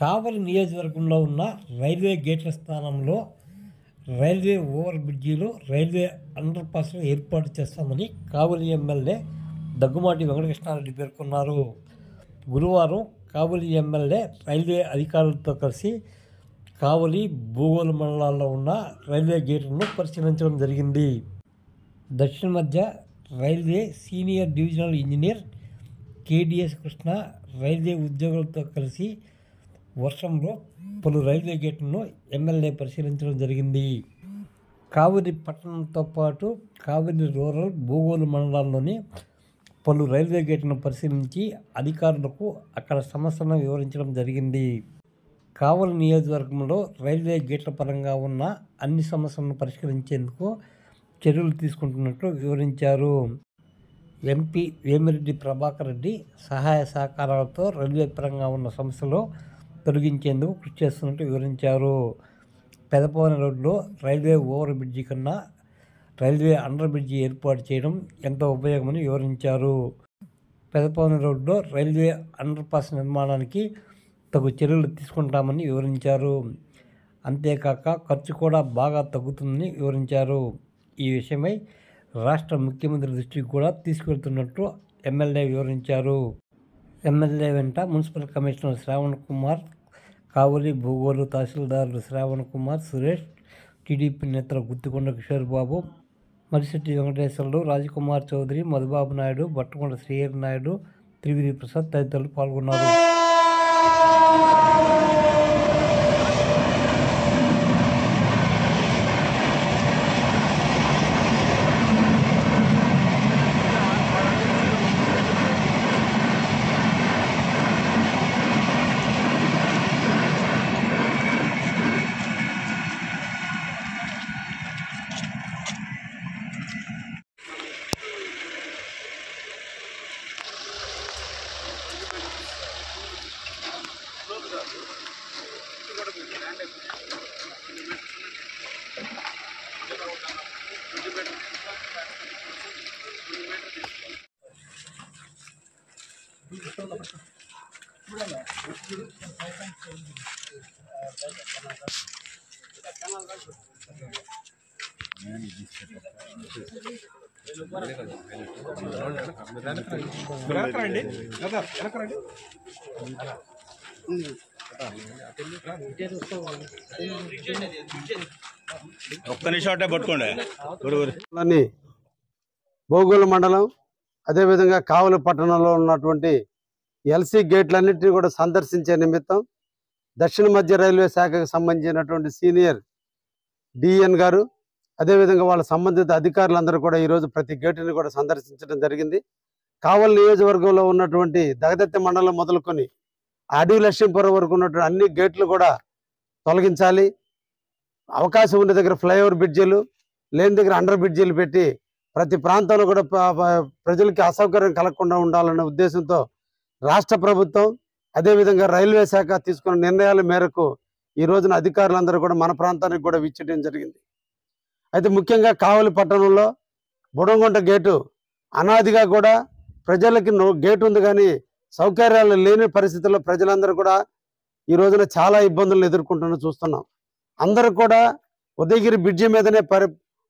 కావలి నియోజకవర్గంలో ఉన్న రైల్వే గేట్ల స్థానంలో రైల్వే ఓవర్ బ్రిడ్జిలో రైల్వే అండర్ పాస్ ఏర్పాటు చేస్తామని కావలి ఎమ్మెల్యే దగ్గుమాటి వెంకటకృష్ణారెడ్డి పేర్కొన్నారు. గురువారం కావలి ఎమ్మెల్యే రైల్వే అధికారులతో కలిసి కావలి, భూగోళ మండలాల్లో ఉన్న రైల్వే గేట్లను పరిశీలించడం జరిగింది. దక్షిణ మధ్య railway senior divisional engineer KDS Krishna railway ఉద్యోగులతో కలిసి వర్షంలో పలు రైల్వే గేట్లను ఎమ్మెల్యే పరిశీలించడం జరిగింది. కావలి పట్టణంతో పాటు కావలి రూరల్, భూగోళ మండలాల్లోని పలు రైల్వే గేట్లను పరిశీలించి అధికారులకు అక్కడ సమస్యలను వివరించడం జరిగింది. కావలి నియోజకవర్గంలో రైల్వే గేట్ల పరంగా ఉన్న అన్ని సమస్యలను పరిష్కరించేందుకు చర్యలు తీసుకుంటున్నట్లు వివరించారు. ఎంపీ వేమిరెడ్డి ప్రభాకర్ రెడ్డి సహాయ సహకారాలతో రైల్వే పరంగా ఉన్న సమస్యలు తొలగించేందుకు కృషి చేస్తున్నట్టు వివరించారు. పెదపవని రోడ్లో రైల్వే ఓవర్ బ్రిడ్జి కన్నా రైల్వే అండర్ బ్రిడ్జి ఏర్పాటు చేయడం ఎంతో ఉపయోగమని వివరించారు. పెదపవని రోడ్లో రైల్వే అండర్ పాస్ నిర్మాణానికి తగు చర్యలు తీసుకుంటామని వివరించారు. అంతేకాక ఖర్చు కూడా బాగా తగ్గుతుందని వివరించారు. ఈ విషయమై రాష్ట్ర ముఖ్యమంత్రి దృష్టికి కూడా తీసుకెళ్తున్నట్టు ఎమ్మెల్యే వివరించారు. ఎమ్మెల్యే వెంట మున్సిపల్ కమిషనర్ శ్రావణ్ కుమార్, కావలి భూగోళ తహసీల్దారులు శ్రావణ్ కుమార్, సురేష్, టీడీపీ నేతలు గుత్తికొండ కిషోర్ బాబు, మరిశెట్టి వెంకటేశ్వర్లు, రాజకుమార్ చౌదరి, మధుబాబు నాయుడు, బట్టకొండ శ్రీహరి నాయుడు, త్రివిధి ప్రసాద్ తదితరులు పాల్గొన్నారు. ఒక్క నిమిషం అంటే పట్టుకోండి. భూగోళ మండలం అదేవిధంగా కావలి పట్టణంలో ఉన్నటువంటి ఎల్సీ గేట్లన్నింటినీ కూడా సందర్శించే నిమిత్తం దక్షిణ మధ్య రైల్వే శాఖకు సంబంధించినటువంటి సీనియర్ డిఎన్ గారు అదేవిధంగా వాళ్ళ సంబంధిత అధికారులందరూ కూడా ఈరోజు ప్రతి గేటుని కూడా సందర్శించడం జరిగింది. కావలి నియోజకవర్గంలో ఉన్నటువంటి దగదత్తి మండలం మొదలుకొని అడవి లక్ష్మీపురం వరకు ఉన్నటువంటి అన్ని గేట్లు కూడా తొలగించాలి. అవకాశం ఉన్న దగ్గర ఫ్లైఓవర్ బ్రిడ్జీలు, లేని దగ్గర అండర్ బ్రిడ్జీలు పెట్టి ప్రతి ప్రాంతంలో కూడా ప్రజలకి అసౌకర్యం కలగకుండా ఉండాలనే ఉద్దేశంతో రాష్ట్ర ప్రభుత్వం అదేవిధంగా రైల్వే శాఖ తీసుకున్న నిర్ణయాల మేరకు ఈ రోజున అధికారులందరూ కూడా మన ప్రాంతానికి కూడా విచ్చేయడం జరిగింది. అయితే ముఖ్యంగా కావలి పట్టణంలో బుడంగుంట గేటు అనాదిగా కూడా ప్రజలకి గేటు ఉంది కానీ సౌకర్యాలు లేని పరిస్థితుల్లో ప్రజలందరూ కూడా ఈ రోజున చాలా ఇబ్బందులను ఎదుర్కొంటున్న చూస్తున్నాం. అందరూ కూడా ఉదయగిరి బ్రిడ్జి మీదనే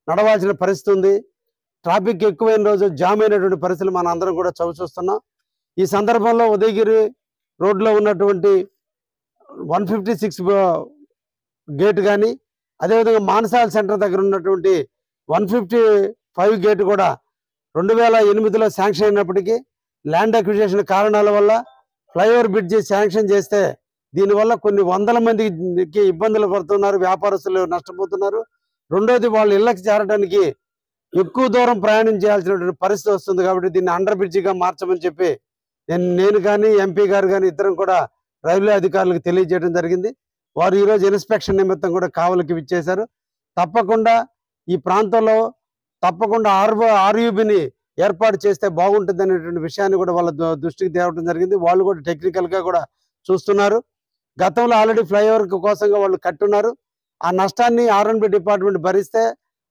నడవాల్సిన పరిస్థితి ఉంది. ట్రాఫిక్ ఎక్కువైన రోజు జామ్ అయినటువంటి పరిస్థితులు మనం అందరం కూడా చూస్తున్నాం. ఈ సందర్భంలో ఉదయగిరి రోడ్లో ఉన్నటువంటి 156 గేటు కానీ అదేవిధంగా మానసాల సెంటర్ దగ్గర ఉన్నటువంటి 155 గేటు కూడా 2008లో శాంక్షన్ అయినప్పటికీ ల్యాండ్ అక్విజిషన్ కారణాల వల్ల ఫ్లైఓవర్ బ్రిడ్జి శాంక్షన్ చేస్తే దీనివల్ల కొన్ని వందల మందికి ఇబ్బందులు పడుతున్నారు, వ్యాపారస్తులు నష్టపోతున్నారు. రెండోది వాళ్ళు ఇళ్లకు చేరడానికి ఎక్కువ దూరం ప్రయాణం చేయాల్సినటువంటి పరిస్థితి వస్తుంది. కాబట్టి దీన్ని అండర్ బ్రిడ్జిగా మార్చమని చెప్పి నేను కానీ ఎంపీ గారు కానీ ఇద్దరం కూడా రైల్వే అధికారులకు తెలియజేయడం జరిగింది. వారు ఈరోజు ఇన్స్పెక్షన్ నిమిత్తం కూడా కావలికి విచ్చేశారు. తప్పకుండా ఈ ప్రాంతంలో తప్పకుండా ఆర్యూబీని ఏర్పాటు చేస్తే బాగుంటుంది అనేటువంటి విషయాన్ని కూడా వాళ్ళ దృష్టికి తేవడం జరిగింది. వాళ్ళు కూడా టెక్నికల్గా కూడా చూస్తున్నారు. గతంలో ఆల్రెడీ ఫ్లైఓవర్ కోసంగా వాళ్ళు కట్టున్నారు. ఆ నష్టాన్ని R&B డిపార్ట్మెంట్ భరిస్తే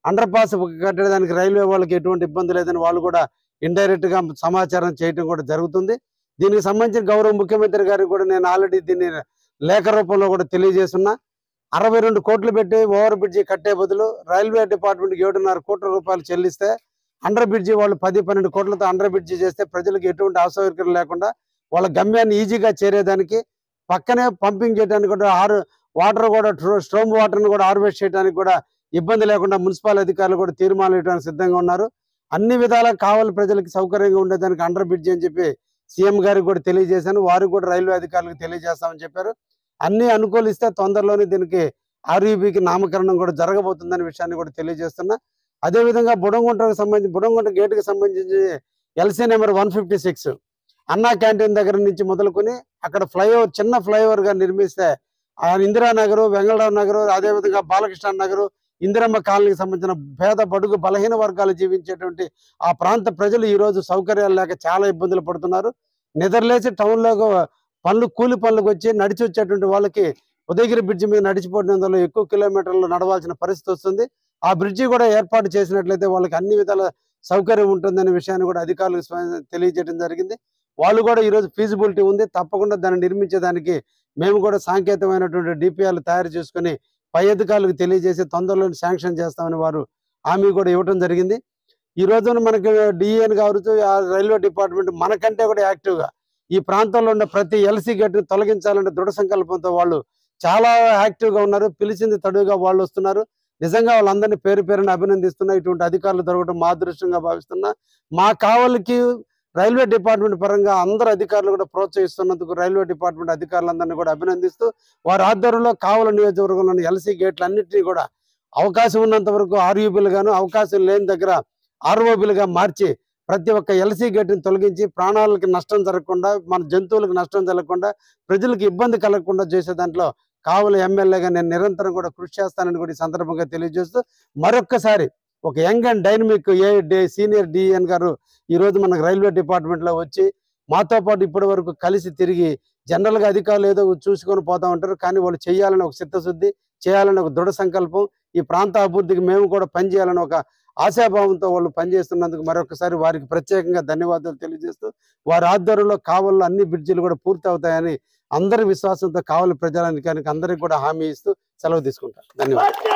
అండర్ పాస్ కట్టడానికి రైల్వే వాళ్ళకి ఎటువంటి ఇబ్బంది లేదని వాళ్ళు కూడా ఇండైరెక్ట్గా సమాచారం చేయడం కూడా జరుగుతుంది. దీనికి సంబంధించిన గౌరవ ముఖ్యమంత్రి గారికి కూడా నేను ఆల్రెడీ దీన్ని లేఖ రూపంలో కూడా తెలియజేస్తున్నా. 62 కోట్లు పెట్టి ఓవర్ బ్రిడ్జి కట్టే బదులు రైల్వే డిపార్ట్మెంట్కి 7.5 కోట్ల రూపాయలు చెల్లిస్తే అండర్ బ్రిడ్జి వాళ్ళు 10-12 కోట్లతో అండర్ బ్రిడ్జి చేస్తే ప్రజలకు ఎటువంటి అసౌకర్యం లేకుండా వాళ్ళ గమ్యాన్ని ఈజీగా చేరేదానికి, పక్కనే పంపింగ్ చేయడానికి కూడా వాటర్ కూడా స్ట్రోమ్ వాటర్ని కూడా హార్వెస్ట్ చేయడానికి కూడా ఇబ్బంది లేకుండా మున్సిపల్ అధికారులు కూడా తీర్మానం ఇవ్వడానికి సిద్ధంగా ఉన్నారు. అన్ని విధాలా కావలి ప్రజలకు సౌకర్యంగా ఉండేదానికి అండర్ బ్రిడ్జి అని చెప్పి సీఎం గారికి కూడా తెలియజేశాను. వారికి కూడా రైల్వే అధికారులకు తెలియజేస్తామని చెప్పారు. అన్ని అనుకూలిస్తే తొందరలోనే దీనికి ఆర్యూబీకి నామకరణం కూడా జరగబోతుందనే విషయాన్ని కూడా తెలియజేస్తున్నా. అదేవిధంగా బుడంగుంట గేటుకి సంబంధించి ఎల్సీ నెంబర్ 156 అన్నా క్యాంటీన్ దగ్గర నుంచి మొదలుకొని అక్కడ ఫ్లైఓవర్, చిన్న ఫ్లైఓవర్ గా నిర్మిస్తే ఇందిరానగర్, వెంగళరావు నగర్, అదేవిధంగా బాలకృష్ణ నగర్, ఇందిరమ్మ కాలనీకి సంబంధించిన పేద బడుగు బలహీన వర్గాలు జీవించేటువంటి ఆ ప్రాంత ప్రజలు ఈ రోజు సౌకర్యాలు లేక చాలా ఇబ్బందులు పడుతున్నారు. నిద్రలేసి టౌన్లో కూలి పనులకు వచ్చి నడిచి వచ్చేటువంటి వాళ్ళకి ఉదయగిరి బ్రిడ్జి మీద నడిచిపోయినందులో ఎక్కువ కిలోమీటర్లు నడవాల్సిన పరిస్థితి వస్తుంది. ఆ బ్రిడ్జి కూడా ఏర్పాటు చేసినట్లయితే వాళ్ళకి అన్ని విధాల సౌకర్యం ఉంటుందనే విషయాన్ని కూడా అధికారులకు తెలియజేయడం జరిగింది. వాళ్ళు కూడా ఈరోజు ఫీజిబిలిటీ ఉంది, తప్పకుండా దాన్ని నిర్మించేదానికి మేము కూడా సాంకేతికమైనటువంటి డిపిఆర్లు తయారు చేసుకుని పై అధికారులకు తెలియజేసి తొందరలో శాంక్షన్ చేస్తామని వారు హామీ కూడా ఇవ్వడం జరిగింది. ఈ రోజున మనకి డిఎన్ కావచ్చు, రైల్వే డిపార్ట్మెంట్ మనకంటే కూడా యాక్టివ్గా ఈ ప్రాంతంలో ఉన్న ప్రతి ఎల్సీ గేట్ని తొలగించాలనే దృఢ సంకల్పంతో వాళ్ళు చాలా యాక్టివ్గా ఉన్నారు. పిలిచింది తడువుగా వాళ్ళు వస్తున్నారు. నిజంగా వాళ్ళందరినీ పేరు పేరుని అభినందిస్తున్నా. ఇటువంటి అధికారులు దొరకడం మా అదృష్టంగా భావిస్తున్నా. మా కావలికి రైల్వే డిపార్ట్మెంట్ పరంగా అందరు అధికారులు కూడా ప్రోత్సహిస్తున్నందుకు రైల్వే డిపార్ట్మెంట్ అధికారులందరినీ కూడా అభినందిస్తూ వారి ఆధ్వర్యంలో కావలి నియోజకవర్గంలోని ఎల్సీ గేట్లన్నింటినీ కూడా అవకాశం ఉన్నంత వరకు ఆర్యూబీలు గాను, అవకాశం లేని దగ్గర ఆర్ఓబీలుగా మార్చి ప్రతి ఒక్క ఎల్సీ గేట్ని తొలగించి ప్రాణాలకు నష్టం జరగకుండా, మన జంతువులకు నష్టం జరగకుండా, ప్రజలకు ఇబ్బంది కలగకుండా చేసే దాంట్లో కావలి ఎమ్మెల్యేగా నేను నిరంతరం కూడా కృషి చేస్తానని కూడా ఈ సందర్భంగా తెలియజేస్తూ మరొక్కసారి ఒక యంగ్ అండ్ డైనమిక్ సీనియర్ డిఎన్ గారు ఈరోజు మనకు రైల్వే డిపార్ట్మెంట్లో వచ్చి మాతో పాటు ఇప్పటి వరకు కలిసి తిరిగి జనరల్గా అధికారులు ఏదో చూసుకొని పోతా ఉంటారు, కానీ వాళ్ళు చేయాలని ఒక చిత్తశుద్ధి, చేయాలని ఒక దృఢ సంకల్పం, ఈ ప్రాంత అభివృద్ధికి మేము కూడా పనిచేయాలని ఒక ఆశాభావంతో వాళ్ళు పనిచేస్తున్నందుకు మరొకసారి వారికి ప్రత్యేకంగా ధన్యవాదాలు తెలియజేస్తూ వారి ఆధ్వర్యంలో కావలిలో అన్ని బ్రిడ్జిలు కూడా పూర్తి అవుతాయని అందరి విశ్వాసంతో కావలి ప్రజానికానికి అందరికీ కూడా హామీ ఇస్తూ సెలవు తీసుకుంటారు. ధన్యవాదాలు.